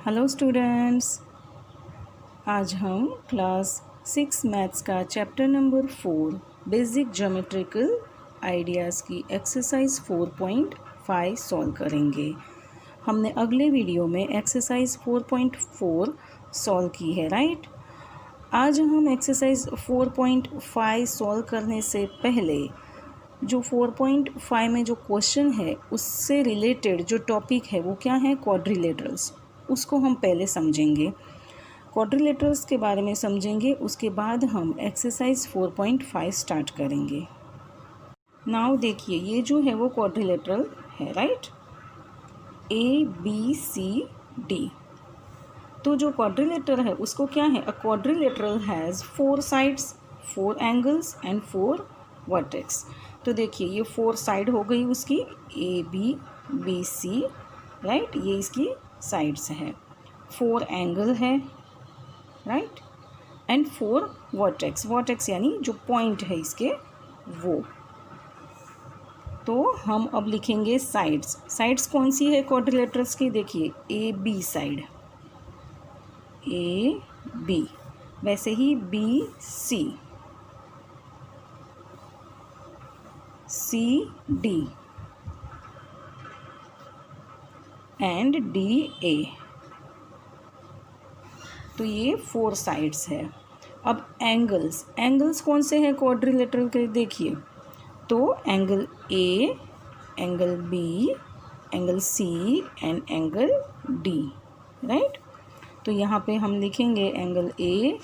Hello students, आज हम class 6 maths का chapter number 4 basic geometrical ideas की एक्सरसाइज 4.5 सॉल्व करेंगे। हमने अगले वीडियो में एक्सरसाइज 4.4 सॉल्व की है, राइट। आज हम एक्सरसाइज 4.5 सॉल्व करने से पहले जो 4.5 में जो क्वेश्चन है उससे रिलेटेड जो टॉपिक है वो क्या है, क्वाड्रिलेटरल्स। उसको हम पहले समझेंगे, क्वाड्रिलेटरल्स के बारे में समझेंगे, उसके बाद हम एक्सरसाइज 4.5 स्टार्ट करेंगे। नाउ देखिए, ये जो है वो क्वाड्रिलेटरल है, राइट, ABCD। तो जो क्वाड्रिलेटरल है उसको क्या है, अ quadrilateral has 4 sides, 4 angles and 4 vertex. तो देखिए, ये 4 साइड हो गई उसकी, ABBC, राइट, ये इसकी साइड्स है, 4 एंगल है, राइट, एंड 4 वर्टेक्स। वर्टेक्स यानी जो पॉइंट है इसके वो। तो हम अब लिखेंगे साइड्स। साइड्स कौन सी है क्वाड्रिलेटरल्स की, देखिए AB साइड, AB, वैसे ही BC, CD एंड DA। तो ये 4 साइड्स है। अब एंगल्स, एंगल्स कौन से हैं क्वाड्रिलेटरल के, देखिए, तो angle A, angle B, angle C and angle D, right. तो यहाँ पे हम लिखेंगे angle A,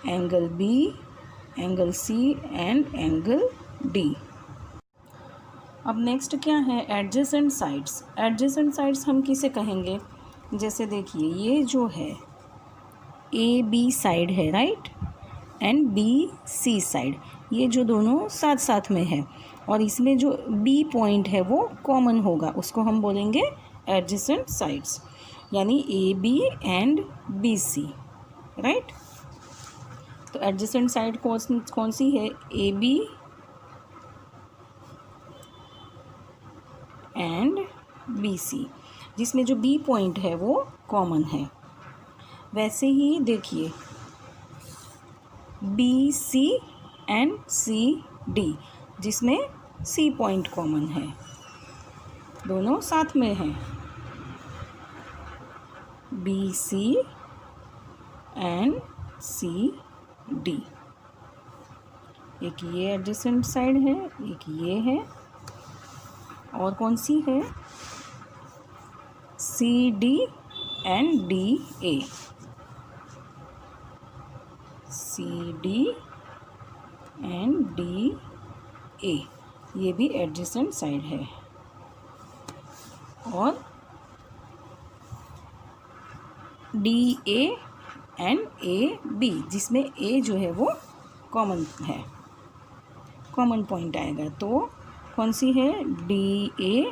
angle B, angle C and angle D। अब नेक्स्ट क्या है, एडजेसेंट साइड्स। एडजेसेंट साइड्स हम किसे कहेंगे, जैसे देखिए, ये जो है AB साइड है, राइट, एंड BC साइड, ये जो दोनों साथ साथ में है और इसमें जो B पॉइंट है वो कॉमन होगा, उसको हम बोलेंगे एडजेसेंट साइड्स, यानी AB एंड BC, राइट। तो एडजेसेंट साइड कौन सी है, AB एंड BC, जिसमें जो B पॉइंट है वो कॉमन है। वैसे ही देखिए BC एंड CD, जिसमें C पॉइंट कॉमन है, दोनों साथ में हैं, BC एंड CD। एक ये एडजेसेंट साइड है, एक ये है, और कौन सी है, CD and DA, CD and DA, ये भी एडजेसेंट साइड है। और DA एंड AB, जिसमें A जो है वो कॉमन है, कॉमन पॉइंट आएगा, तो कौन सी है, DA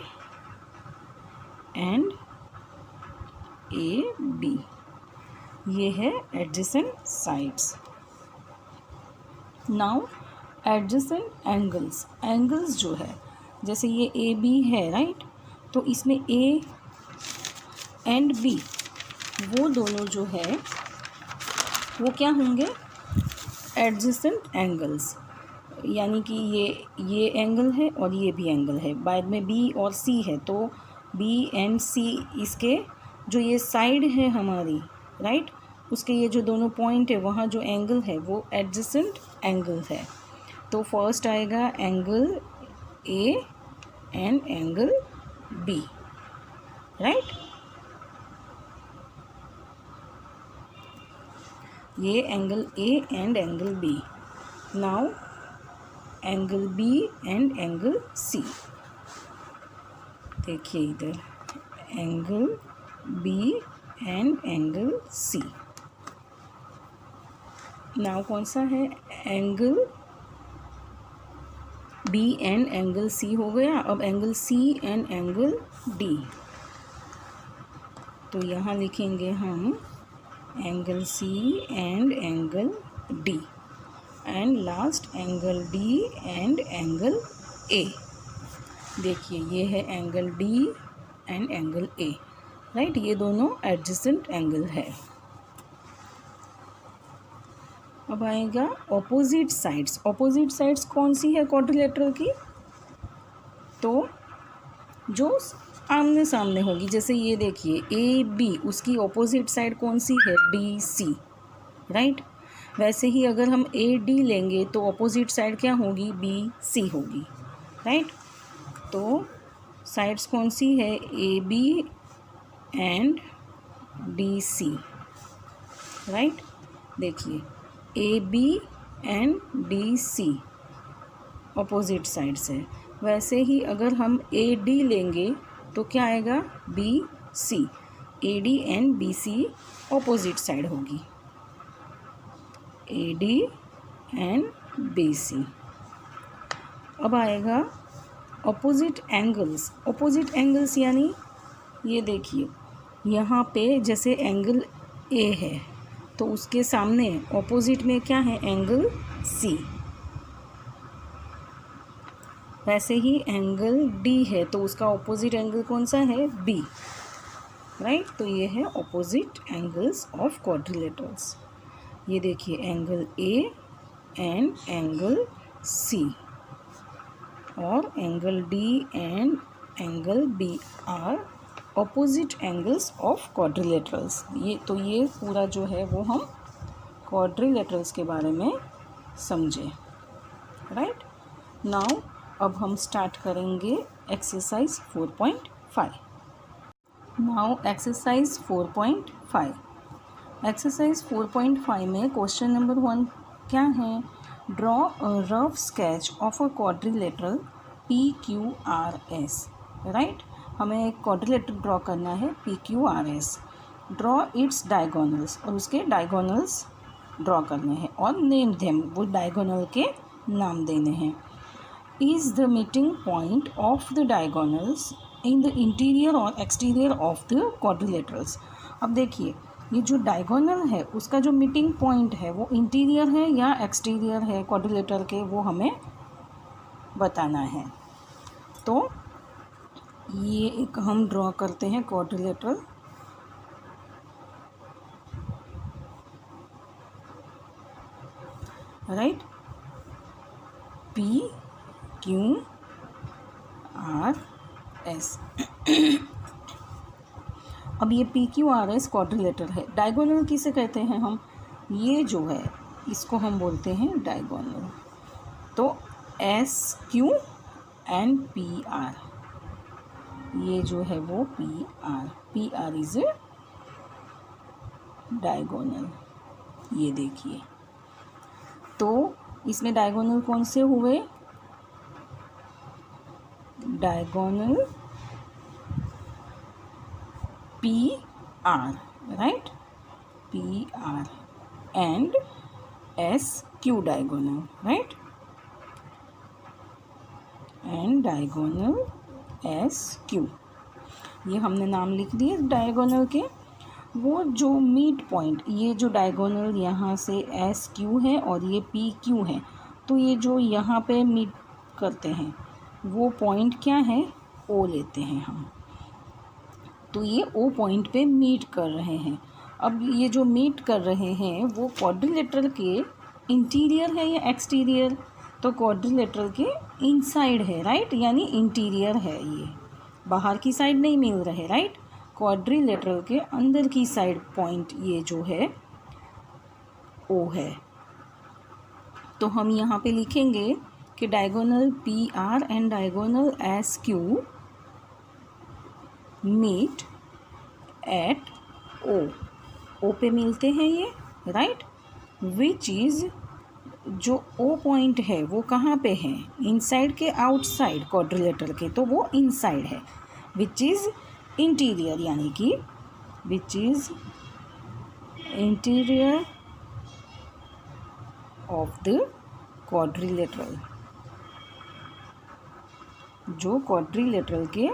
एंड AB, ये है adjacent sides. Now adjacent angles. Angles जो है, जैसे ये AB है, राइट, तो इसमें A एंड B, वो दोनों जो है वो क्या होंगे, एडजेसेंट एंगल्स, यानी कि ये एंगल है और ये भी एंगल है, बाद में B और C है, तो B एंड C, इसके जो ये साइड है हमारी, राइट, उसके ये जो दोनों पॉइंट है वहाँ जो एंगल है वो एडजेसेंट एंगल है। तो फर्स्ट आएगा angle A and angle B, right. ये angle A and angle B। Now angle B and angle C, देखिए इधर angle B and angle C। Now कौन सा है, angle B and angle C हो गया। अब angle C and angle D, तो यहाँ लिखेंगे हम angle C and angle D, and last angle D and angle A। देखिए, ये है angle D and angle A। Right, ये दोनों एडजेसेंट एंगल है। अब आएगा ऑपोजिट साइड्स। ऑपोजिट साइड्स कौन सी है क्वाड्रिलेटरल की? तो जो आमने सामने होगी, जैसे ये देखिए ए बी, उसकी ऑपोजिट साइड कौन सी है? D C, right. वैसे ही अगर हम ए डी लेंगे तो ऑपोजिट साइड क्या होगी? बी सी होगी, राइट। तो साइड्स कौन सी है? A B and D C, right. देखिए A B and D C opposite sides है। वैसे ही अगर हम ए डी लेंगे तो क्या आएगा? B C. A D and B C opposite side होगी, A D and B C. अब आएगा ऑपोजिट एंगल्स। ऑपोजिट एंगल्स यानी ये देखिए यहाँ पे जैसे एंगल ए है तो उसके सामने ऑपोजिट में क्या है? Angle C. वैसे ही एंगल डी है तो उसका ऑपोजिट एंगल कौन सा है? B, right. तो ये है ऑपोजिट एंगल्स ऑफ क्वाड्रिलेटरल्स। ये देखिए angle A and angle C और angle D and angle B are opposite angles of quadrilaterals. ये पूरा जो है वो हम क्वाड्रिलेटरल्स के बारे में समझे, राइट। नाउ अब हम स्टार्ट करेंगे एक्सरसाइज 4.5। Now exercise 4.5। एक्सरसाइज 4.5 में क्वेश्चन नंबर 1 क्या है? Draw a rough sketch of a quadrilateral PQRS, right. हमें एक क्वाड्रिलेटरल ड्रॉ करना है PQRS। ड्रॉ इट्स डायगोनल्स, और उसके डायगोनल्स ड्रॉ करने हैं और नेम देम, वो डायगोनल के नाम देने हैं। Is the meeting point of the diagonals in the interior और एक्सटीरियर ऑफ द क्वाड्रिलेटरल्स। अब देखिए ये जो डायगोनल है उसका जो मीटिंग पॉइंट है वो इंटीरियर है या एक्सटीरियर है क्वाड्रिलेटरल के, वो हमें बताना है। तो ये एक हम ड्रॉ करते हैं क्वाड्रिलेटरल, राइट। PQRS। अब ये PQRS क्वाड्रिलेटरल है। डायगोनल किसे कहते हैं हम? ये जो है इसको हम बोलते हैं डायगोनल। तो SQ एंड PR, ये जो है वो PR इज ए डायगोनल। ये देखिए तो इसमें डायगोनल कौन से हुए? Diagonal PR, right, PR and SQ diagonal, right, and diagonal SQ। ये हमने नाम लिख दिए डायगोनल के। वो जो मीट पॉइंट, ये जो डायगोनल यहाँ से SQ है और ये PQ है, तो ये जो यहाँ पे मीट करते हैं वो पॉइंट क्या है? O लेते हैं हम। तो ये O पॉइंट पे मीट कर रहे हैं। अब ये जो मीट कर रहे हैं वो क्वाड्रिलेटरल के इंटीरियर है या एक्सटीरियर? तो क्वाड्रिलेटरल के इनसाइड है, राइट, यानी इंटीरियर है। ये बाहर की साइड नहीं मिल रहे, राइट। क्वाड्रिलेटरल के अंदर की साइड पॉइंट ये जो है O है। तो हम यहाँ पे लिखेंगे कि diagonal PR and diagonal SQ meet at O पे मिलते हैं ये, राइट। विच इज़, जो O पॉइंट है वो कहाँ पे है? इनसाइड के आउटसाइड क्वाड्रिलेटरल के, तो वो इनसाइड है। विच इज़ इंटीरियर, यानी कि which is interior of the quadrilateral, जो क्वाड्रिलेटरल के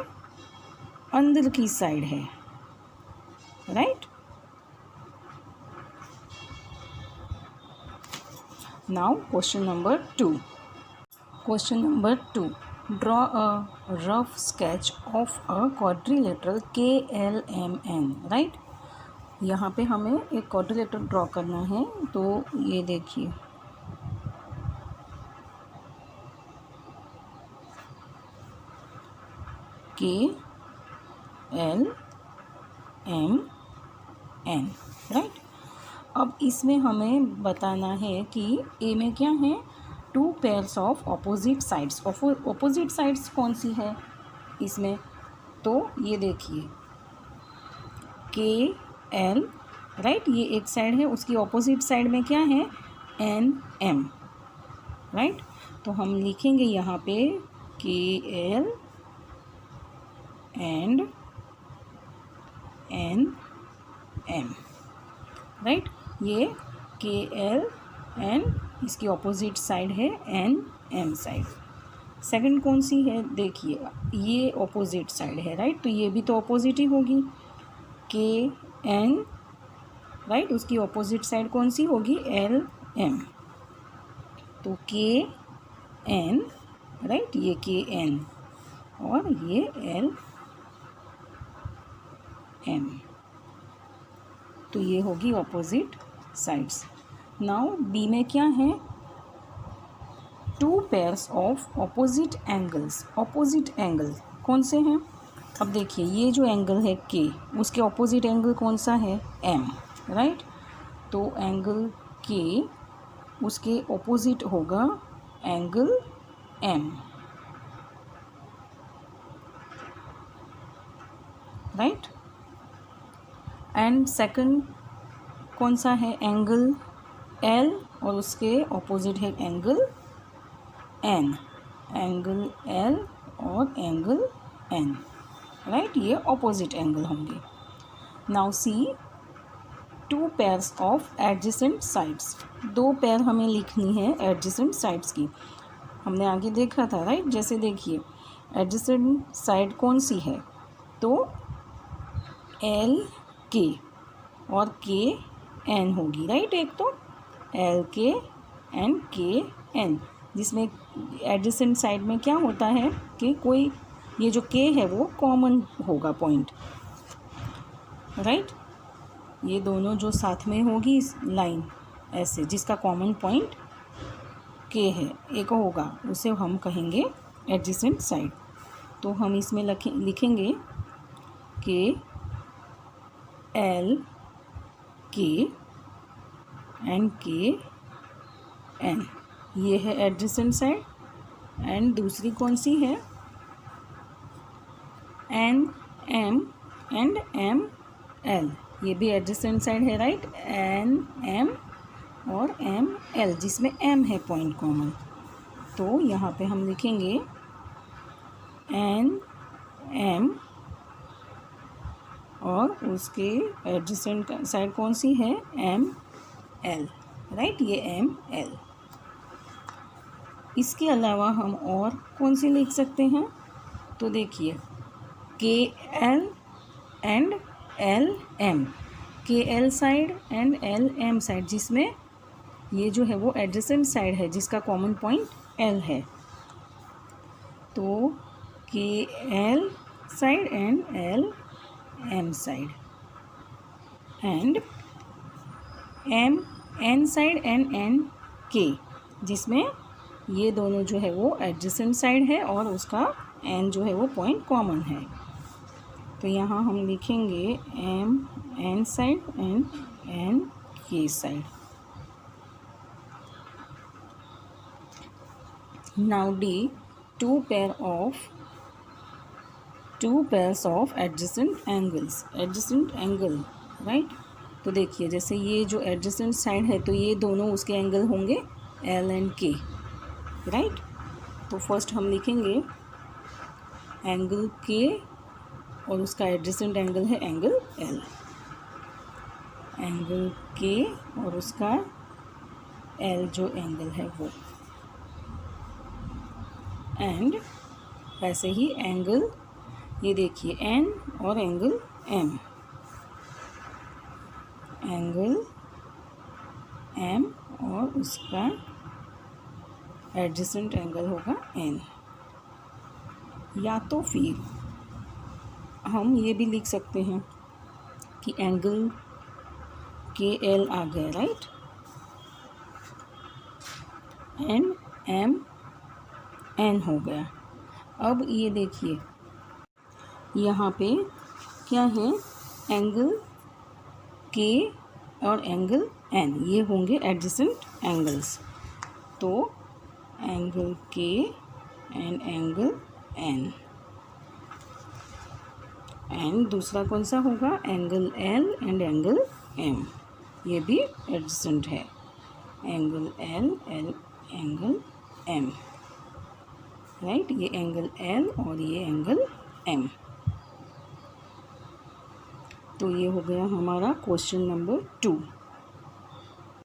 अंदर की साइड है, right. Now question number 2। Question number 2, draw a rough sketch of a quadrilateral KLMN, right. यहाँ पे हमें एक क्वाड्रिलेटरल ड्रॉ करना है, तो ये देखिए KLMN, राइट। अब इसमें हमें बताना है कि ए में क्या है, 2 pairs of opposite sides. Opposite sides कौन सी है इसमें, तो ये देखिए KL, राइट, ये एक साइड है, उसकी ऑपोजिट साइड में क्या है, NM, राइट। तो हम लिखेंगे यहाँ पे KL एंड NM, राइट। ये KL एंड इसकी ऑपोजिट साइड है NM साइड। सेकंड कौन सी है, देखिए ये ऑपोजिट साइड है, राइट, तो ये भी तो ऑपोजिट ही होगी, KN, राइट, उसकी ऑपोजिट साइड कौन सी होगी, LM, तो KN, राइट, ये KN और ये LM, तो ये होगी ऑपोजिट साइड्स। नाउ बी में क्या है, 2 pairs of opposite angles. Opposite angle कौन से हैं, अब देखिए ये जो एंगल है K, उसके ऑपोजिट एंगल कौन सा है, M, राइट। तो एंगल K, उसके ऑपोजिट होगा angle M, right. And second कौन सा है, एंगल L और उसके ऑपोजिट है एंगल N, एंगल L और एंगल N, राइट, ये ऑपोजिट एंगल होंगे। Now see 2 pairs of adjacent sides. 2 pair हमें लिखनी है एडजेसेंट साइड्स की, हमने आगे देखा था, राइट। जैसे देखिए एडजेसेंट साइड कौन सी है, तो LK और KN होगी, राइट। एक तो LK एंड KN, जिसमें एडजेसेंट साइड में क्या होता है कि कोई ये जो K है वो कॉमन होगा पॉइंट, राइट। ये दोनों जो साथ में होगी इस लाइन ऐसे, जिसका कॉमन पॉइंट K है, एक होगा, उसे हम कहेंगे एडजेसेंट साइड। तो हम इसमें लिखेंगे कि LK एंड KN, ये है एडजेसेंट साइड। एंड दूसरी कौन सी है, NM एंड ML, ये भी एडजेसेंट साइड है, राइट। NM और ML, जिसमें M है पॉइंट कॉमन, तो यहाँ पे हम लिखेंगे NM और उसके एडजेसेंट साइड कौन सी है, ML, राइट, ये ML। इसके अलावा हम और कौन सी लिख सकते हैं, तो देखिए KL and LM, KL side and LM side, जिसमें ये जो है वो एडजेसेंट साइड है, जिसका कॉमन पॉइंट L है, तो KL side and LM side, and MN side and NK, जिसमें ये दोनों जो है वो एडजेसेंट साइड है और उसका N जो है वो पॉइंट कॉमन है। तो यहाँ हम लिखेंगे MN side and NK side. Now D, 2 pairs of adjacent angles, adjacent angle, right. तो देखिए जैसे ये जो एडजेसेंट साइड है, तो ये दोनों उसके एंगल होंगे L एंड K, राइट। तो फर्स्ट हम लिखेंगे एंगल K और उसका एडजेसेंट एंगल है एंगल L, एंगल K और उसका L जो एंगल है वो, एंड वैसे ही एंगल ये देखिए N और एंगल M, एंगल M और उसका एडजेसेंट एंगल होगा N। या तो फिर हम ये भी लिख सकते हैं कि एंगल के एल आ गया, राइट, एंड एम एन हो गया। अब ये देखिए यहाँ पे क्या है, एंगल के और एंगल एन, ये होंगे एडजेसेंट एंगल्स। तो एंगल के एंड एंगल एन, एंड दूसरा कौन सा होगा, angle L and angle M, ये भी एडजेसेंट है, angle L L angle M, right, ये एंगल एल और ये एंगल एम। तो ये हो गया हमारा क्वेश्चन नंबर 2।